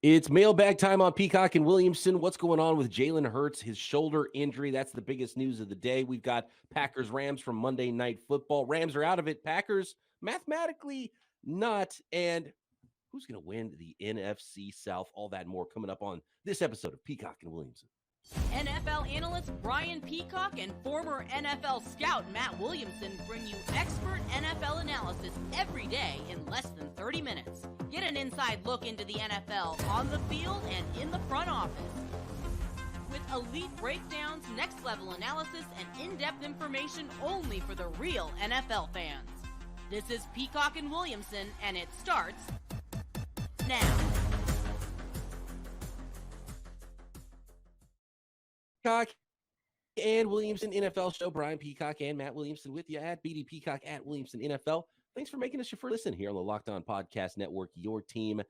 It's mailbag time on Peacock and Williamson. What's going on with Jalen Hurts, his shoulder injury? That's the biggest news of the day. We've got Packers-Rams from Monday Night Football. Rams are out of it. Packers, mathematically not. And who's going to win the NFC South? All that and more coming up on this episode of Peacock and Williamson. NFL analyst Brian Peacock and former NFL scout Matt Williamson bring you expert NFL analysis every day in less than 30 minutes. Get an inside look into the NFL on the field and in the front office. With elite breakdowns, next-level analysis, and in-depth information only for the real NFL fans. This is Peacock and Williamson, and it starts now. Peacock and Williamson NFL Show. Brian Peacock and Matt Williamson with you at BD Peacock at Williamson NFL. Thanks for making us your first listen here on the Locked On Podcast Network, your team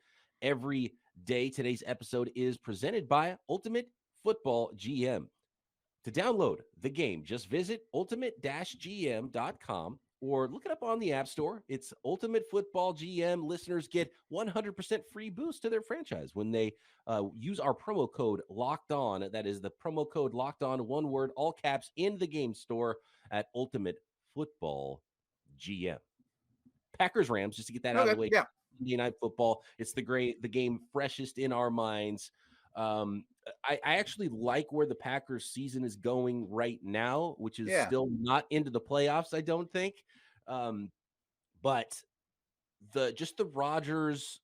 every day. Today's episode is presented by Ultimate Football GM. To download the game, just visit ultimate-gm.com or look it up on the App Store. It's Ultimate Football GM. Listeners get 100% free boost to their franchise when they use our promo code Locked On. That is the promo code Locked On, one word, all caps, in the game store at Ultimate Football GM. Packers Rams, just to get that out of the way. Yeah. Monday Night Football. It's the game freshest in our minds. I actually like where the Packers season is going right now, which is still not into the playoffs, I don't think. But the Rodgers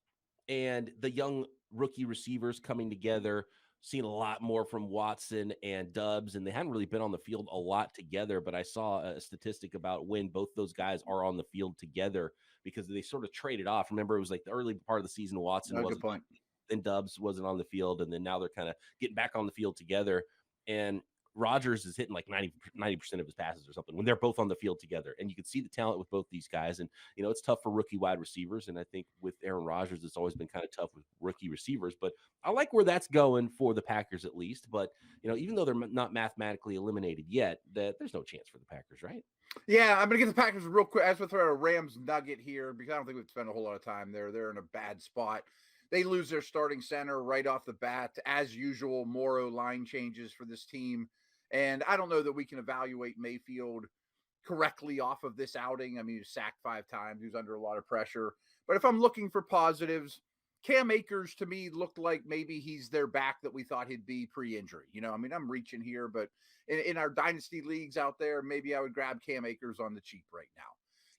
and the young rookie receivers coming together, seen a lot more from Watson and Dubs, and they hadn't really been on the field a lot together, but I saw a statistic about when both those guys are on the field together because they sort of traded off. Remember, it was like the early part of the season, Watson wasn't, then Dubs wasn't on the field, and then now they're kind of getting back on the field together, and Rodgers is hitting like 90% of his passes or something when they're both on the field together. And you can see the talent with both these guys. And, you know, it's tough for rookie wide receivers. And I think with Aaron Rodgers, it's always been kind of tough with rookie receivers. But I like where that's going for the Packers at least. But, you know, even though they're not mathematically eliminated yet, there's no chance for the Packers, right? Yeah, I'm going to get the Packers real quick. As with our Rams nugget here, because I don't think we've spent a whole lot of time there. They're in a bad spot. They lose their starting center right off the bat. As usual, Morrow line changes for this team. And I don't know that we can evaluate Mayfield correctly off of this outing. I mean, he was sacked 5 times. He was under a lot of pressure. But if I'm looking for positives, Cam Akers to me looked like maybe he's their back that we thought he'd be pre-injury. You know, I mean, I'm reaching here, but in our dynasty leagues out there, maybe I would grab Cam Akers on the cheap right now.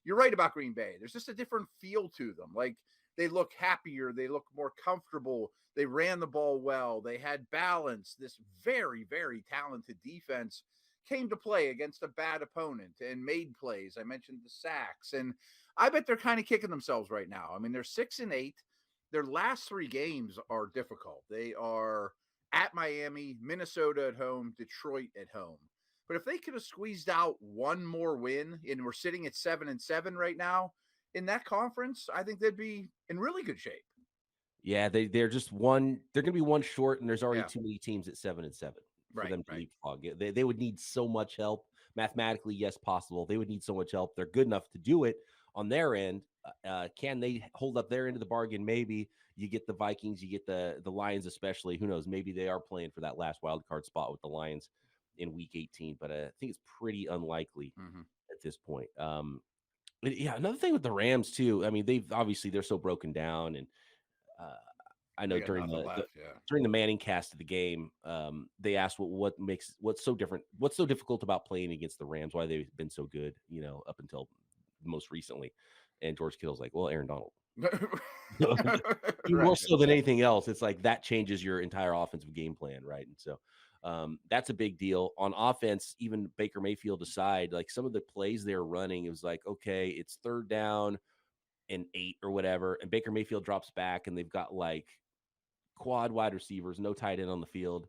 You're right about Green Bay. There's just a different feel to them. Like, they look happier. They look more comfortable. They ran the ball well. They had balance. This very, very talented defense came to play against a bad opponent and made plays. I mentioned the sacks. And I bet they're kind of kicking themselves right now. I mean, they're 6-8. Their last 3 games are difficult. They are at Miami, Minnesota at home, Detroit at home. But if they could have squeezed out one more win, and we're sitting at 7-7 right now, in that conference, I think they'd be in really good shape. Yeah, they're just one. They're going to be one short, and there's already too many teams at 7-7 for them to leapfrog. They would need so much help. Mathematically, yes, possible. They would need so much help. They're good enough to do it on their end. Can they hold up their end of the bargain? Maybe. You get the Vikings, you get the Lions, especially. Who knows? Maybe they are playing for that last wild card spot with the Lions in Week 18, but I think it's pretty unlikely at this point. Yeah, another thing with the Rams too. I mean, they're so broken down, and I know during the Manning cast of the game, they asked what's so difficult about playing against the Rams, why they've been so good, you know, up until most recently. And George Kittle's like, well, Aaron Donald. More so than anything else, it's like that changes your entire offensive game plan, right? And so that's a big deal. On offense, even Baker Mayfield aside, like some of the plays they're running, it was like, okay, it's 3rd down and 8 or whatever, and Baker Mayfield drops back, and they've got like quad wide receivers, no tight end on the field,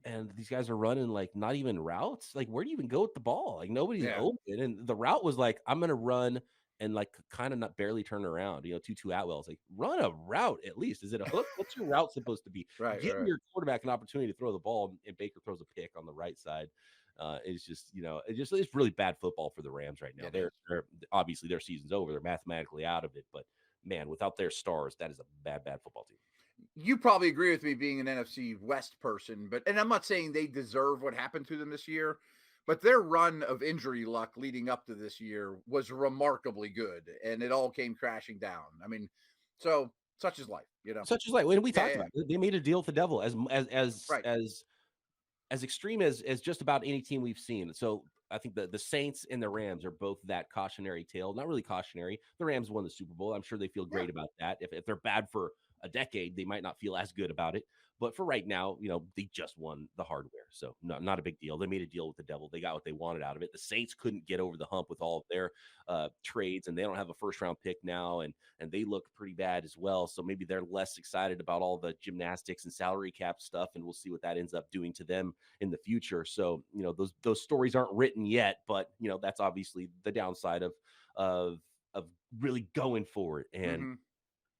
and these guys are running like not even routes. Like, where do you even go with the ball? Like, nobody's open, and the route was like, I'm gonna run and like kind of not barely turn around. You know, Tutu Atwell's like, run a route at least. Is it a hook? What's your route supposed to be? Giving your quarterback an opportunity to throw the ball, and Baker throws a pick on the right side. It's just, you know, it's really bad football for the Rams right now. They're obviously their season's over. They're mathematically out of it, but man, without their stars, that is a bad football team. you probably agree with me being an NFC West person, and I'm not saying they deserve what happened to them this year, but their run of injury luck leading up to this year was remarkably good, and it all came crashing down. I mean, so such is life, you know. Such is like when we Yeah, talked yeah. about it, they made a deal with the devil Right. as extreme as just about any team we've seen. So I think the Saints and the Rams are both that cautionary tale. Not really cautionary. The Rams won the Super Bowl. I'm sure they feel Yeah. great about that. If they're bad for a decade, they might not feel as good about it. But for right now, they just won the hardware. So not a big deal. They made a deal with the devil. They got what they wanted out of it. The Saints couldn't get over the hump with all of their trades, and they don't have a first round pick now, and they look pretty bad as well. So maybe they're less excited about all the gymnastics and salary cap stuff, and we'll see what that ends up doing to them in the future. So those stories aren't written yet, but that's obviously the downside of really going for it. And Mm-hmm.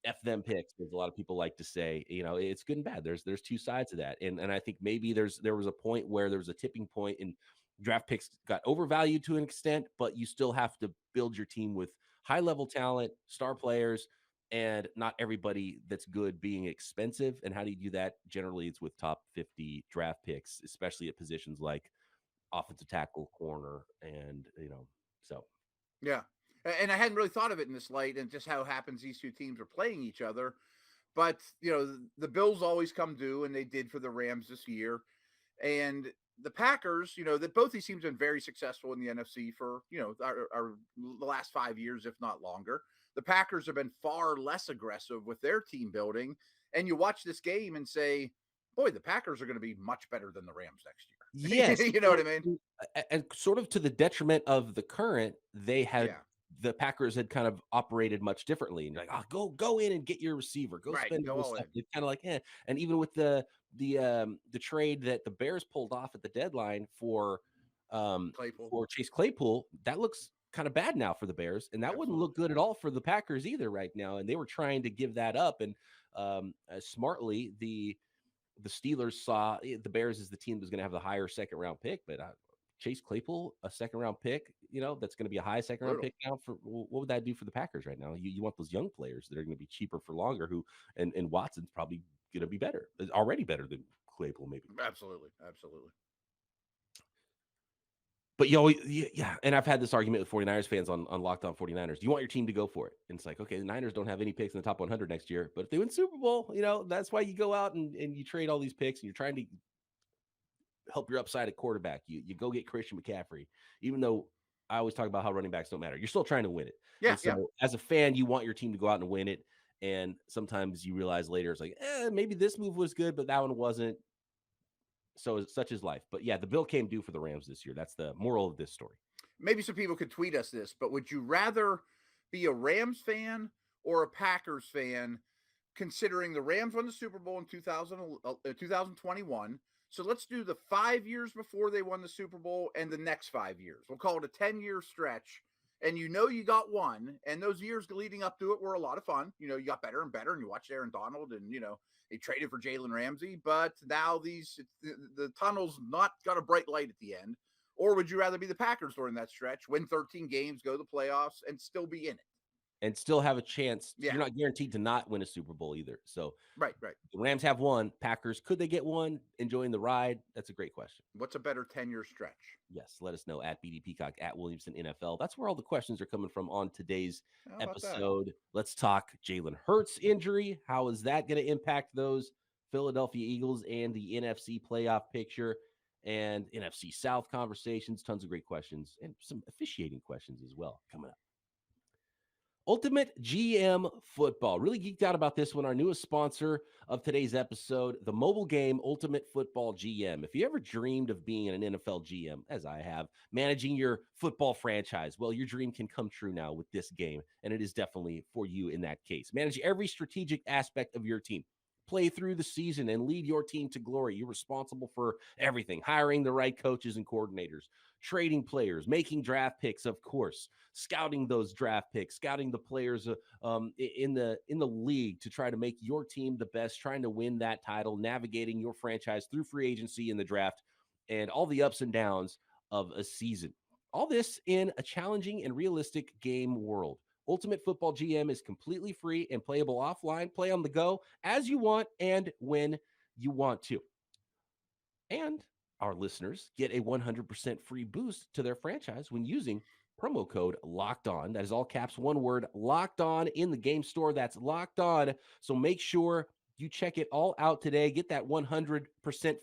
F them picks, as a lot of people like to say. It's good and bad. There's two sides of that, and I think maybe there was a point where there was a tipping point, and draft picks got overvalued to an extent, but you still have to build your team with high level talent, star players, and not everybody that's good being expensive. And how do you do that? Generally, it's with top 50 draft picks, especially at positions like offensive tackle, corner, and so. Yeah. And I hadn't really thought of it in this light, and just how it happens these two teams are playing each other. But, the Bills always come due, and they did for the Rams this year. And the Packers, that both these teams have been very successful in the NFC for, the last 5 years, if not longer. The Packers have been far less aggressive with their team building. And you watch this game and say, boy, the Packers are going to be much better than the Rams next year. Yes. You know what I mean? And sort of to the detriment of the current, the Packers had kind of operated much differently. And you're like, go in and get your receiver, go spend Go this all stuff. in. It's kind of like, And even with the trade that the Bears pulled off at the deadline for Chase Claypool, that looks kind of bad now for the Bears, and that wouldn't look good at all for the Packers either right now. And they were trying to give that up, and smartly the Steelers saw the Bears as the team that was going to have the higher second round pick, but Chase Claypool, a second round pick, that's going to be a high second round pick now. For what would that do for the Packers right now? You want those young players that are going to be cheaper for longer, and Watson's probably going to be better, already better than Claypool, maybe. Absolutely. But yeah, and I've had this argument with 49ers fans on Locked On 49ers. You want your team to go for it. And it's like, okay, the Niners don't have any picks in the top 100 next year, but if they win Super Bowl, that's why you go out and you trade all these picks, and you're trying to help your upside at quarterback. You go get Christian McCaffrey, even though I always talk about how running backs don't matter. You're still trying to win it. Yeah. And so as a fan, you want your team to go out and win it. And sometimes you realize later, it's like, maybe this move was good, but that one wasn't. So such is life. But yeah, the bill came due for the Rams this year. That's the moral of this story. Maybe some people could tweet us this, but would you rather be a Rams fan or a Packers fan, considering the Rams won the Super Bowl in 2021? So let's do the 5 years before they won the Super Bowl and the next 5 years. We'll call it a 10-year stretch. And you got one, and those years leading up to it were a lot of fun. You got better and better, and you watched Aaron Donald, and they traded for Jalen Ramsey. But now the tunnel's not got a bright light at the end. Or would you rather be the Packers during that stretch, win 13 games, go to the playoffs, and still be in it? And still have a chance. Yeah. You're not guaranteed to not win a Super Bowl either. So right. The Rams have one. Packers, could they get one? Enjoying the ride? That's a great question. What's a better 10-year stretch? Yes, let us know at BD Peacock, at Williamson NFL. That's where all the questions are coming from on today's episode. Let's talk Jalen Hurts injury. How is that going to impact those Philadelphia Eagles and the NFC playoff picture and NFC South conversations? Tons of great questions and some officiating questions as well coming up. Ultimate GM Football. Really geeked out about this one. Our newest sponsor of today's episode, the mobile game Ultimate Football GM. If you ever dreamed of being an NFL GM, as I have, managing your football franchise, well, your dream can come true now with this game, and it is definitely for you in that case. Manage every strategic aspect of your team. Play through the season and lead your team to glory. You're responsible for everything, hiring the right coaches and coordinators, trading players, making draft picks, of course, scouting those draft picks, scouting the players in the league to try to make your team the best, trying to win that title, navigating your franchise through free agency in the draft, and all the ups and downs of a season. All this in a challenging and realistic game world. Ultimate Football GM is completely free and playable offline. Play on the go as you want and when you want to. And our listeners get a 100% free boost to their franchise when using promo code Locked On. That is all caps, one word, Locked On in the game store. That's Locked On. So make sure you check it all out today. Get that 100%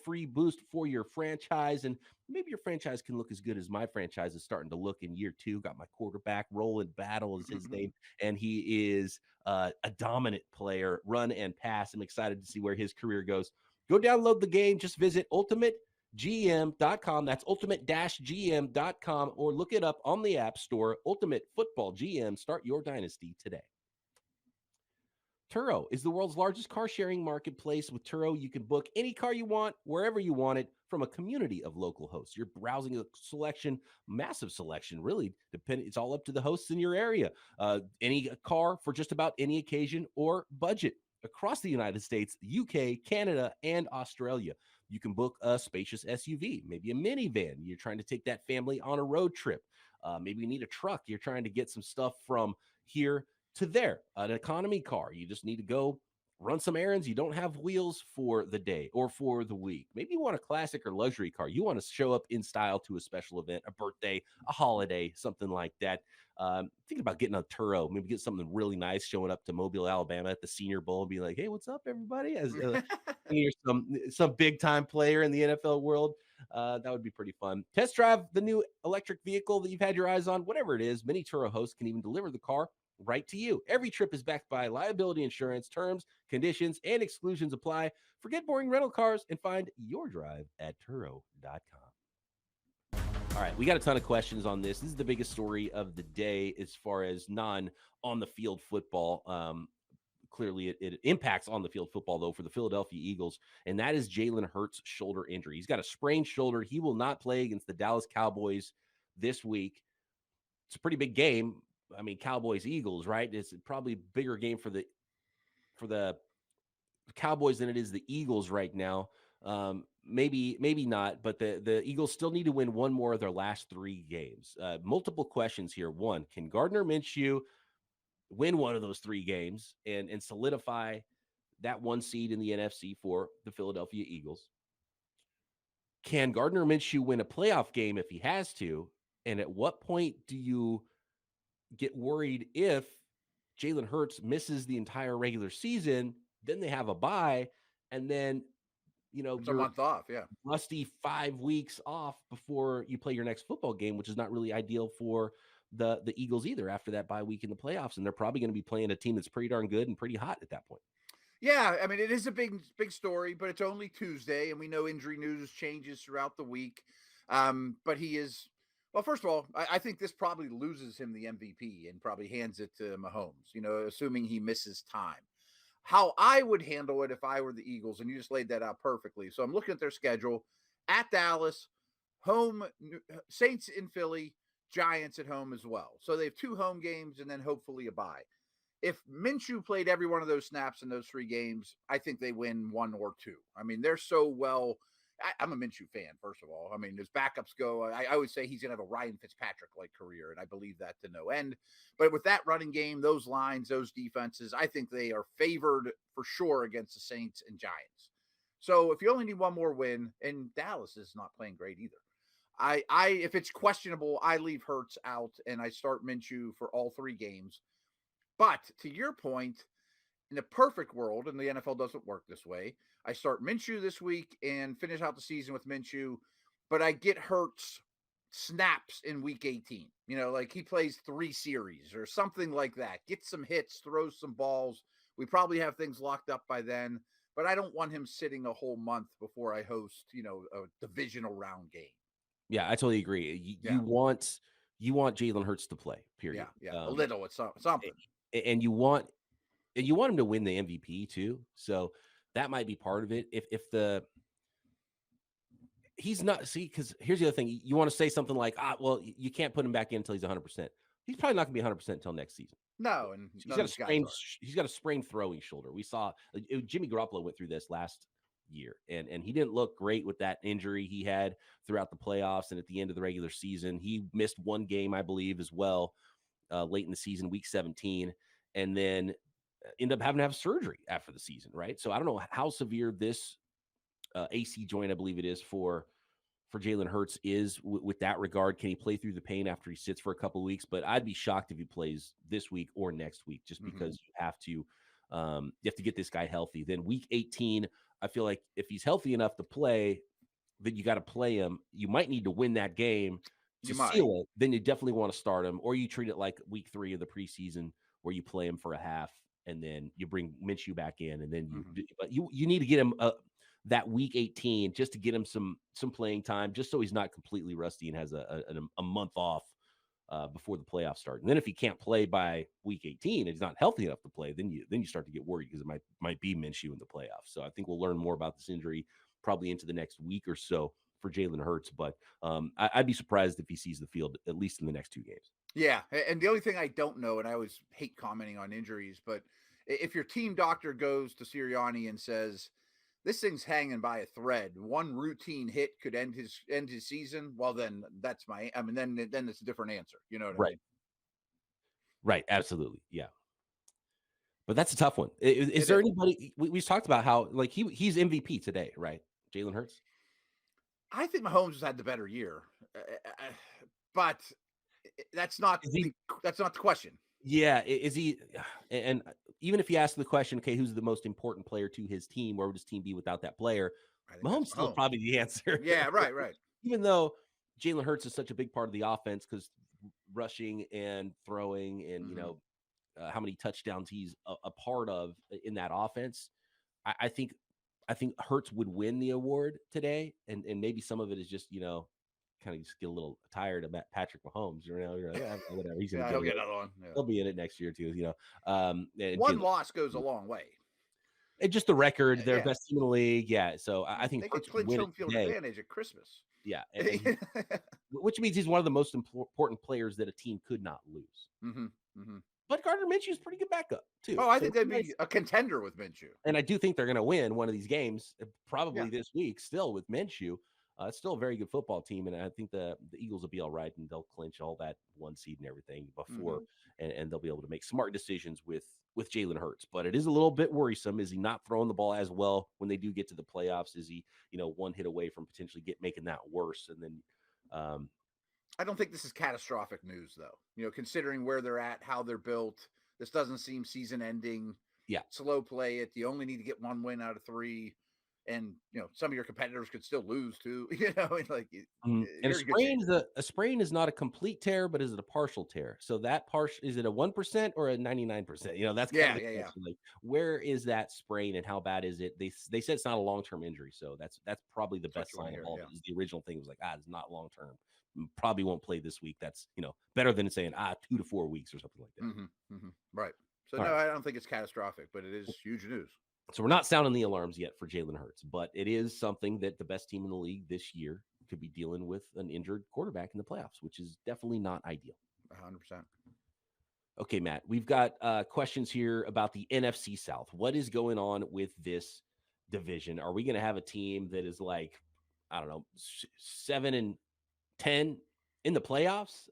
free boost for your franchise. And maybe your franchise can look as good as my franchise is starting to look in year 2. Got my quarterback, Roland Battle is his name, and he is a dominant player, run and pass. I'm excited to see where his career goes. Go download the game. Just visit ultimategm.com. That's ultimate-gm.com, or look it up on the App Store. Ultimate Football GM. Start your dynasty today. Turo is the world's largest car sharing marketplace. With Turo, you can book any car you want, wherever you want it, from a community of local hosts. You're browsing a selection, massive selection, really. It's all up to the hosts in your area. Any car for just about any occasion or budget. Across the United States, the UK, Canada, and Australia. You can book a spacious SUV, maybe a minivan. You're trying to take that family on a road trip. Maybe you need a truck. You're trying to get some stuff from here to there. An economy car. You just need to go run some errands. You don't have wheels for the day or for the week. Maybe you want a classic or luxury car. You want to show up in style to a special event, a birthday, a holiday, something like that. Thinking about getting a Turo, maybe get something really nice, showing up to Mobile, Alabama at the Senior Bowl and be like, hey, what's up, everybody? As you're some big time player in the NFL world. That would be pretty fun. Test drive the new electric vehicle that you've had your eyes on, whatever it is. Many Turo hosts can even deliver the car right to you. Every trip is backed by liability insurance. Terms, conditions, and exclusions apply. Forget boring rental cars and find your drive at Turo.com. All right, we got a ton of questions on this. This is the biggest story of the day as far as non-on-the-field football. Clearly, it impacts on-the-field football, though, for the Philadelphia Eagles, and that is Jalen Hurts' shoulder injury. He's got a sprained shoulder. He will not play against the Dallas Cowboys this week. It's a pretty big game. I mean, Cowboys-Eagles, right? It's probably a bigger game for the Cowboys than it is the Eagles right now. Maybe not, but the Eagles still need to win one more of their last 3 games. Multiple questions here. One, can Garner Minshew win one of those 3 games and solidify that 1 seed in the NFC for the Philadelphia Eagles? Can Garner Minshew win a playoff game if he has to? And at what point do you get worried if Jalen Hurts misses the entire regular season? Then they have a bye, and then it's a month off, rusty 5 weeks off before you play your next football game, which is not really ideal for the Eagles either after that bye week in the playoffs. And they're probably going to be playing a team that's pretty darn good and pretty hot at that point. Yeah, I mean, it is a big story, but it's only Tuesday, and we know injury news changes throughout the week. But he is, well, first of all, I think this probably loses him the MVP and probably hands it to Mahomes, assuming he misses time. How I would handle it if I were the Eagles, and you just laid that out perfectly. So I'm looking at their schedule: at Dallas, home, Saints in Philly, Giants at home as well. So they have 2 home games and then hopefully a bye. If Minshew played every one of those snaps in those 3 games, I think they win 1 or 2. I mean, they're so well. I'm a Minshew fan, first of all. I mean, as backups go, I always say he's going to have a Ryan Fitzpatrick-like career, and I believe that to no end. But with that running game, those lines, those defenses, I think they are favored for sure against the Saints and Giants. So if you only need 1 more win, and Dallas is not playing great either, if it's questionable, I leave Hurts out and I start Minshew for all 3 games. But to your point, in a perfect world, and the NFL doesn't work this way, I start Minshew this week and finish out the season with Minshew, but I get Hurts snaps in week 18. Like he plays 3 series or something like that. Gets some hits, throws some balls. We probably have things locked up by then, but I don't want him sitting a whole month before I host, a divisional round game. Yeah, I totally agree. You want Jalen Hurts to play, period. Yeah. A little, it's something. And you want him to win the MVP too. So that might be part of it. He's not, because here's the other thing. You want to say something like, well, you can't put him back in until he's 100%. He's probably not going to be 100% until next season. No, and he's got a sprained throwing shoulder. We saw Jimmy Garoppolo went through this last year, and he didn't look great with that injury he had throughout the playoffs and at the end of the regular season. He missed 1 game, I believe, as well. late in the season, week 17, and then end up having to have surgery after the season, right? So I don't know how severe this AC joint, I believe it is, for Jalen Hurts is with that regard. Can he play through the pain after he sits for a couple of weeks? But I'd be shocked if he plays this week or next week, just because you have to get this guy healthy. Then week 18, I feel like if he's healthy enough to play, then you got to play him. You might need to win that game to seal it. Then you definitely want to start him, or you treat it like week 3 of the preseason where you play him for a half and then you bring Minshew back in, and then you need to get him that week 18 just to get him some playing time, just so he's not completely rusty and has a month off before the playoffs start. And then if he can't play by week 18 and he's not healthy enough to play, then you start to get worried, because it might be Minshew in the playoffs. So I think we'll learn more about this injury probably into the next week or so for Jalen Hurts. But I'd be surprised if he sees the field at least in the next 2 games. Yeah, and the only thing I don't know, and I always hate commenting on injuries, but if your team doctor goes to Sirianni and says, this thing's hanging by a thread, one routine hit could end his season, well, then then it's a different answer. You know what I mean? Right. Absolutely. Yeah. But that's a tough one. Is there anybody we've talked about how, like, he's MVP today, right? Jalen Hurts. I think Mahomes has had the better year, but that's not the question. Yeah, is he? And even if you ask the question, okay, who's the most important player to his team? Where would his team be without that player? Mahomes still probably the answer. Yeah, right. Even though Jalen Hurts is such a big part of the offense, because rushing and throwing and how many touchdowns he's a part of in that offense, I think Hurts would win the award today, and maybe some of it is just kind of just get a little tired of Patrick Mahomes. You're like, yeah, whatever. He's gonna get another one. Yeah. He'll be in it next year too. One loss goes a long way. And just the record, they're best team in the league. Yeah, so I think they could clinch home field advantage at Christmas. Yeah, which means he's one of the most important players that a team could not lose. But Garner Minshew is pretty good backup too. Oh, I think they'd be a contender with Minshew. And I do think they're going to win one of these games, probably this week, still with Minshew. It's still a very good football team, and I think the Eagles will be all right, and they'll clinch all that 1 seed and everything before, and they'll be able to make smart decisions with Jalen Hurts. But it is a little bit worrisome. Is he not throwing the ball as well when they do get to the playoffs? Is he, one hit away from potentially making that worse? And then I don't think this is catastrophic news, though. Considering where they're at, how they're built, this doesn't seem season ending. Yeah, slow play it. You only need to get 1 win out of 3. And some of your competitors could still lose too. And a sprain is not a complete tear, but is it a partial tear? So that is it a 1% or a 99%? That's kind of the question. Like, where is that sprain and how bad is it? They said it's not a long-term injury, so that's probably the best sign of all. Yeah. The original thing was like, it's not long-term. Probably won't play this week. That's better than saying 2 to 4 weeks or something like that. Right. So I don't think it's catastrophic, but it is huge news. So we're not sounding the alarms yet for Jalen Hurts, but it is something that the best team in the league this year could be dealing with, an injured quarterback in the playoffs, which is definitely not ideal. 100%. Okay, Matt, we've got questions here about the NFC South. What is going on with this division? Are we going to have a team that is like, I don't know, 7-10 in the playoffs?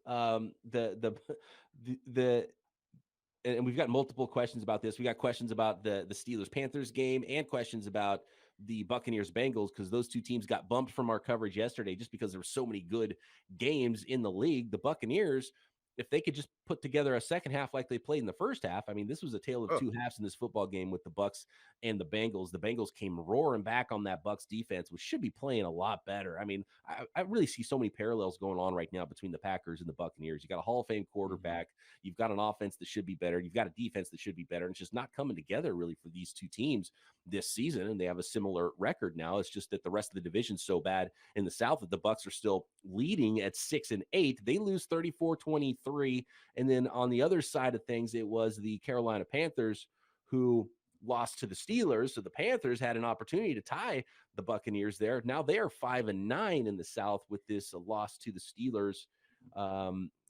And we've got multiple questions about this. We got questions about the Steelers-Panthers game and questions about the Buccaneers-Bengals, because those two teams got bumped from our coverage yesterday just because there were so many good games in the league. The Buccaneers, if they could just put together a second half like they played in the first half, I mean, this was a tale of 2 halves in this football game with the Bucs and the Bengals. The Bengals came roaring back on that Bucs defense, which should be playing a lot better. I mean, I really see so many parallels going on right now between the Packers and the Buccaneers. You got a Hall of Fame quarterback. You've got an offense that should be better. You've got a defense that should be better. And it's just not coming together really for these two teams this season. And they have a similar record now. It's just that the rest of the division's so bad in the South that the Bucs are still leading at 6-8. They lose 34-23. And then on the other side of things, it was the Carolina Panthers who lost to the Steelers. So the Panthers had an opportunity to tie the Buccaneers there. Now they are 5-9 in the South with this loss to the Steelers.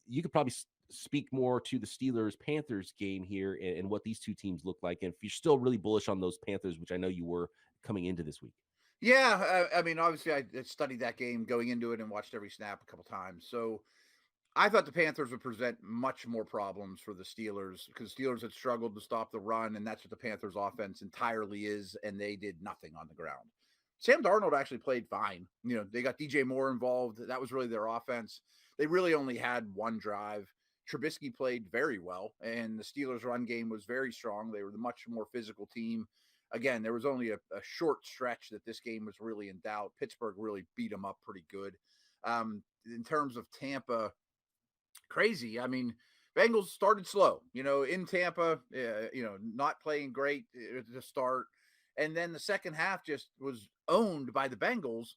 You could probably speak more to the Steelers-Panthers game here and what these two teams look like. And if you're still really bullish on those Panthers, which I know you were coming into this week. Yeah, I mean, obviously I studied that game going into it and watched every snap a couple times. So I thought the Panthers would present much more problems for the Steelers because Steelers had struggled to stop the run, and that's what the Panthers' offense entirely is, and they did nothing on the ground. Sam Darnold actually played fine. They got DJ Moore involved. That was really their offense. They really only had one drive. Trubisky played very well, and the Steelers' run game was very strong. They were the much more physical team. Again, there was only a short stretch that this game was really in doubt. Pittsburgh really beat them up pretty good. In terms of Tampa, crazy. I mean, Bengals started slow, in Tampa, not playing great to start. And then the second half just was owned by the Bengals.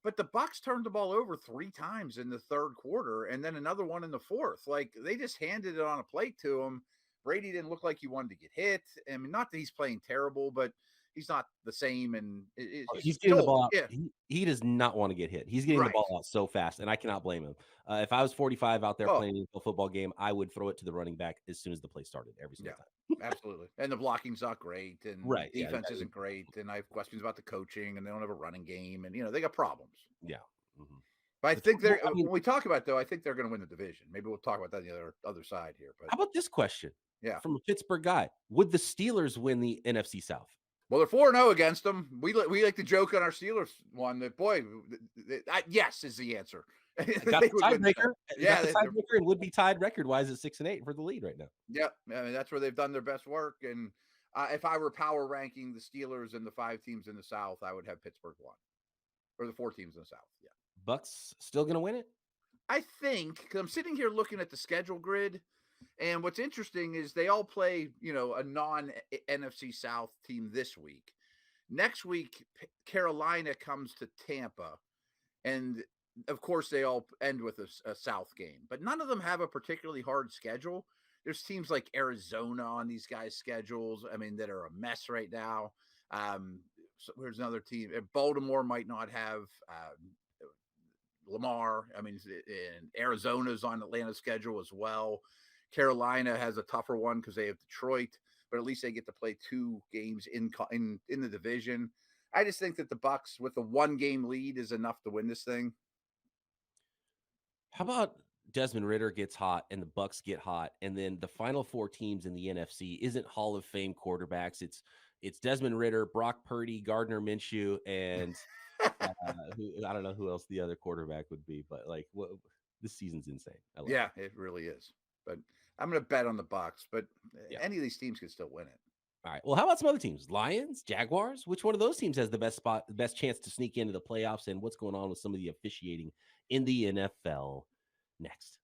But the Bucs turned the ball over 3 times in the third quarter and then another one in the fourth. Like, they just handed it on a plate to him. Brady didn't look like he wanted to get hit. I mean, not that he's playing terrible, but he's not the same. And he's getting the ball out. Yeah. He does not want to get hit. He's getting the ball out so fast, and I cannot blame him. If I was 45 out there playing a football game, I would throw it to the running back as soon as the play started every single time. Absolutely. And the blocking's not great, and defense isn't great, and I have questions about the coaching, and they don't have a running game, and they got problems. Yeah. Mm-hmm. But I think when we talk about it, though, I think they're going to win the division. Maybe we'll talk about that on the other side here. But how about this question? Yeah, from a Pittsburgh guy: would the Steelers win the NFC South? Well, they're 4-0 against them. We like to joke on our Steelers one that yes is the answer. Got the tiebreaker. Yeah, the tiebreaker and would be tied record-wise at 6-8 for the lead right now. Yep, I mean, that's where they've done their best work. And if I were power ranking the Steelers and the 5 teams in the South, I would have Pittsburgh 1, or the 4 teams in the South. Yeah, Bucks still gonna win it. I think, because I'm sitting here looking at the schedule grid, and what's interesting is they all play, a non-NFC South team this week. Next week, Carolina comes to Tampa, and of course, they all end with a South game, but none of them have a particularly hard schedule. There's teams like Arizona on these guys' schedules, I mean, that are a mess right now. So there's another team. Baltimore might not have Lamar. I mean, and Arizona's on Atlanta's schedule as well. Carolina has a tougher one because they have Detroit, but at least they get to play 2 games in the division. I just think that the Bucs with the 1-game lead is enough to win this thing. How about Desmond Ridder gets hot and the Bucs get hot, and then the final 4 teams in the NFC isn't Hall of Fame quarterbacks. It's Desmond Ridder, Brock Purdy, Gardner Minshew, and I don't know who else the other quarterback would be, but this season's insane. It really is. But I'm going to bet on the Bucs, but any of these teams could still win it. All right. Well, how about some other teams? Lions, Jaguars? Which one of those teams has the best chance to sneak into the playoffs, and what's going on with some of the officiating in the NFL? Next.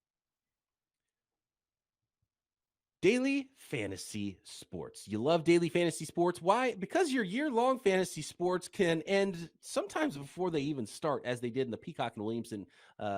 Daily fantasy sports. You love daily fantasy sports. Why? Because your year-long fantasy sports can end sometimes before they even start, as they did in the Peacock and Williamson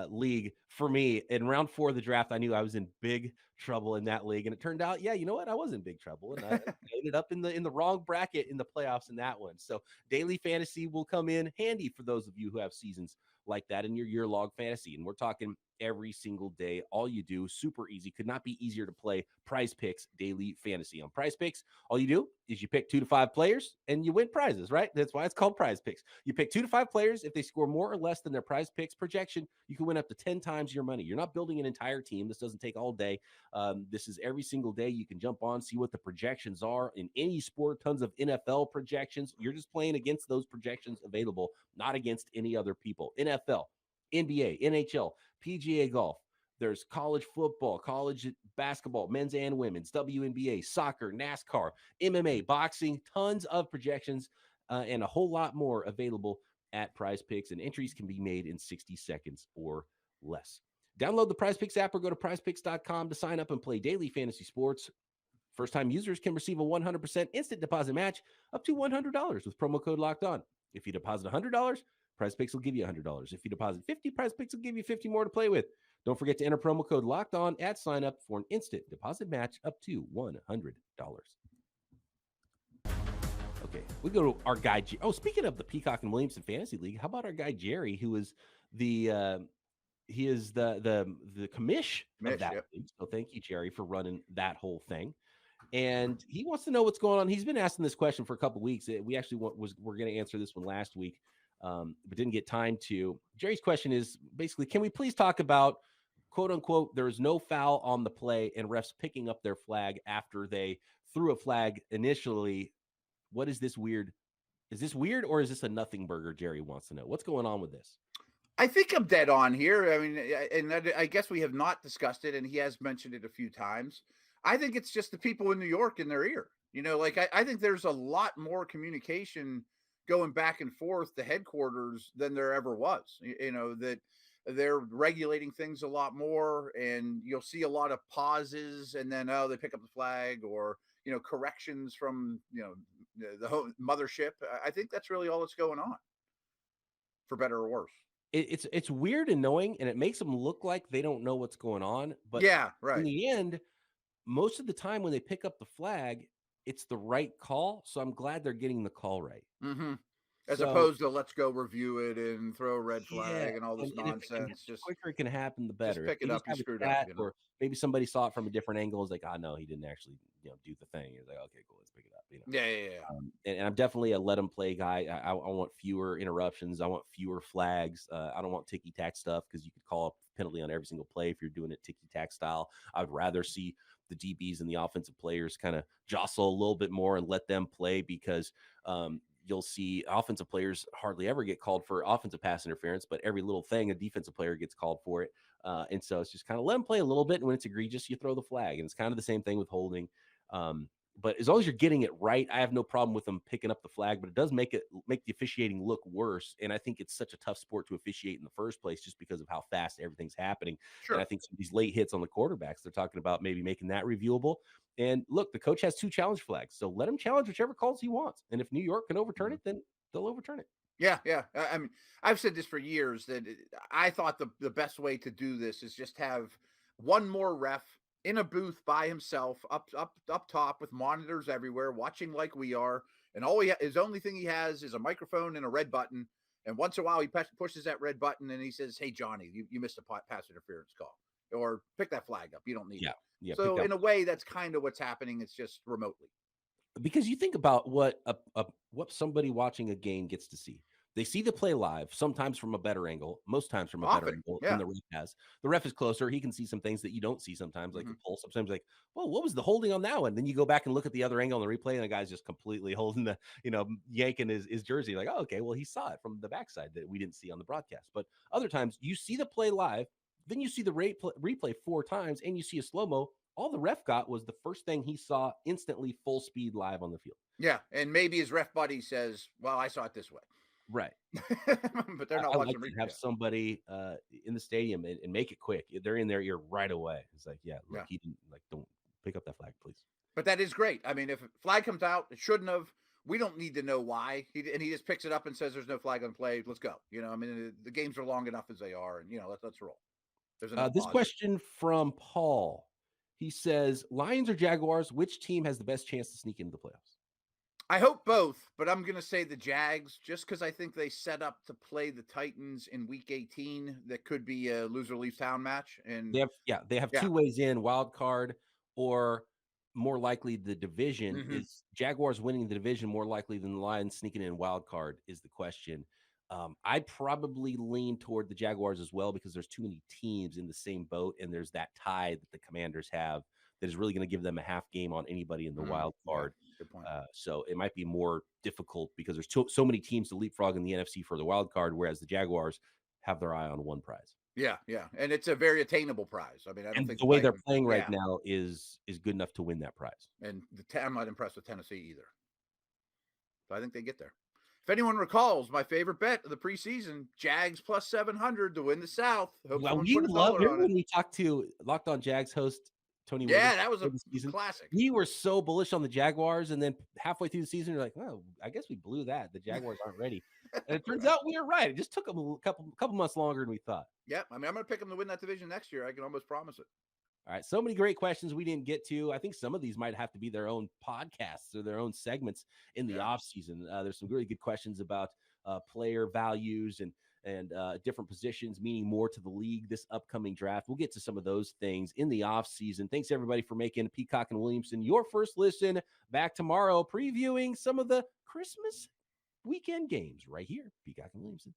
league. For me, in round 4 of the draft, I knew I was in big trouble in that league, and it turned out, you know what? I was in big trouble, and I ended up in the wrong bracket in the playoffs in that one. So daily fantasy will come in handy for those of you who have seasons like that in your year-long fantasy. And we're talking every single day. All you do, super easy. Could not be easier to play Prize Picks daily fantasy. On Prize Picks, all you do is you pick 2 to 5 players and you win prizes, right? That's why it's called Prize Picks. You pick 2 to 5 players. If they score more or less than their Prize Picks projection, you can win up to 10 times your money. You're not building an entire team. This doesn't take all day. This is every single day. You can jump on, see what the projections are in any sport, tons of NFL projections. You're just playing against those projections available, not against any other people. NFL, NBA, NHL, PGA golf. There's college football, college basketball, men's and women's, WNBA, soccer, NASCAR, MMA, boxing, tons of projections, and a whole lot more available at Prize Picks, and entries can be made in 60 seconds or less. Download the Prize Picks app or go to prizepicks.com to sign up and play daily fantasy sports. First-time users can receive a 100% instant deposit match up to $100 with promo code Locked On. If you deposit $100, Prize Picks will give you $100. If you deposit $50, Prize Picks will give you $50 more to play with. Don't forget to enter promo code Locked On at sign up for an instant deposit match up to $100. Okay, we go to our guy. Speaking of the Peacock and Williamson Fantasy League, how about our guy Jerry, who is the commish of that league? So thank you, Jerry, for running that whole thing. And he wants to know what's going on. He's been asking this question for a couple of weeks. We actually we're going to answer this one last week, but didn't get time to. Jerry's question is basically, can we please talk about quote unquote, there is no foul on the play and refs picking up their flag after they threw a flag initially. What is this weird? Is this weird or is this a nothing burger? Jerry wants to know. What's going on with this? I think I'm dead on here. I mean, and I guess we have not discussed it, and he has mentioned it a few times. I think it's just the people in New York in their ear. Like I think there's a lot more communication going back and forth to headquarters than there ever was. That they're regulating things a lot more, and you'll see a lot of pauses, and then they pick up the flag, or corrections from the whole mothership. I think that's really all that's going on, for better or worse. It's weird and annoying, and it makes them look like they don't know what's going on. But yeah, right. In the end, most of the time when they pick up the flag, it's the right call. So I'm glad they're getting the call right. Mm-hmm. As opposed to let's go review it and throw a red flag and all this nonsense. The quicker it can happen, the better. Just pick it up, you screwed up. Or maybe somebody saw it from a different angle. It's like, no, he didn't actually, do the thing. It's like, okay, cool, let's pick it up. Yeah. And I'm definitely a let them play guy. I want fewer interruptions. I want fewer flags. I don't want ticky-tack stuff because you could call a penalty on every single play if you're doing it ticky-tack style. I would rather see the DBs and the offensive players kind of jostle a little bit more and let them play because you'll see offensive players hardly ever get called for offensive pass interference, but every little thing, a defensive player gets called for it. And so it's just kind of let them play a little bit. And when it's egregious, you throw the flag. And it's kind of the same thing with holding. But as long as you're getting it right, I have no problem with them picking up the flag, but it does make the officiating look worse. And I think it's such a tough sport to officiate in the first place just because of how fast everything's happening. Sure. And I think some of these late hits on the quarterbacks, they're talking about maybe making that reviewable. And look, the coach has 2 challenge flags, so let him challenge whichever calls he wants. And if New York can overturn it, then they'll overturn it. Yeah. I mean, I've said this for years that I thought the best way to do this is just have one more ref in a booth by himself up top with monitors everywhere, watching like we are. And his only thing he has is a microphone and a red button. And once in a while he pushes that red button and he says, "Hey, Johnny, you missed a pass interference call, or pick that flag up. You don't need it." Yeah, so in a way, that's kind of what's happening. It's just remotely. Because you think about what somebody watching a game gets to see. They see the play live, sometimes from a better angle, most times from a better angle than the ref has. The ref is closer. He can see some things that you don't see sometimes, like the pulse. Sometimes like, well, what was the holding on that one? Then you go back and look at the other angle on the replay, and the guy's just completely holding the, yanking his jersey. Like, oh, okay, well, he saw it from the backside that we didn't see on the broadcast. But other times you see the play live, then you see the replay 4 times, and you see a slow-mo. All the ref got was the first thing he saw instantly, full speed, live on the field. Yeah, and maybe his ref buddy says, "Well, I saw it this way." Right. But they're not watching. Like to have somebody in the stadium and make it quick. They're in their ear right away. It's like, he didn't, don't pick up that flag, please. But that is great. I mean, if a flag comes out, it shouldn't have. We don't need to know why. He just picks it up and says, "There's no flag on play. Let's go." I mean, the games are long enough as they are, and let's roll. There's this question from Paul. He says, Lions or Jaguars, which team has the best chance to sneak into the playoffs? I hope both, but I'm going to say the Jags just because I think they set up to play the Titans in Week 18. That could be a loser leaves town match, and they have 2 ways in: wild card, or more likely the division. Is Jaguars winning the division more likely than the Lions sneaking in wild card? Is the question. I'd probably lean toward the Jaguars as well because there's too many teams in the same boat, and there's that tie that the Commanders have that is really going to give them a half game on anybody in the wild card. Yeah, good point. So it might be more difficult because there's so many teams to leapfrog in the NFC for the wild card, whereas the Jaguars have their eye on one prize. Yeah, and it's a very attainable prize. I mean, I don't think the way they're playing right now is good enough to win that prize. And I'm not impressed with Tennessee either. But I think they get there. If anyone recalls, my favorite bet of the preseason, Jags plus 700 to win the South. We love it when we talked to Locked On Jags host Tony. Yeah, that was a classic. We were so bullish on the Jaguars, and then halfway through the season, you're like, "Well, I guess we blew that. The Jaguars aren't ready." And it turns out we were right. It just took them a couple months longer than we thought. Yep. I mean, I'm going to pick them to win that division next year. I can almost promise it. All right. So many great questions we didn't get to. I think some of these might have to be their own podcasts or their own segments in the off season. There's some really good questions about player values and different positions, meaning more to the league this upcoming draft. We'll get to some of those things in the off season. Thanks everybody for making Peacock and Williamson your first listen. Back tomorrow, previewing some of the Christmas weekend games right here, Peacock and Williamson.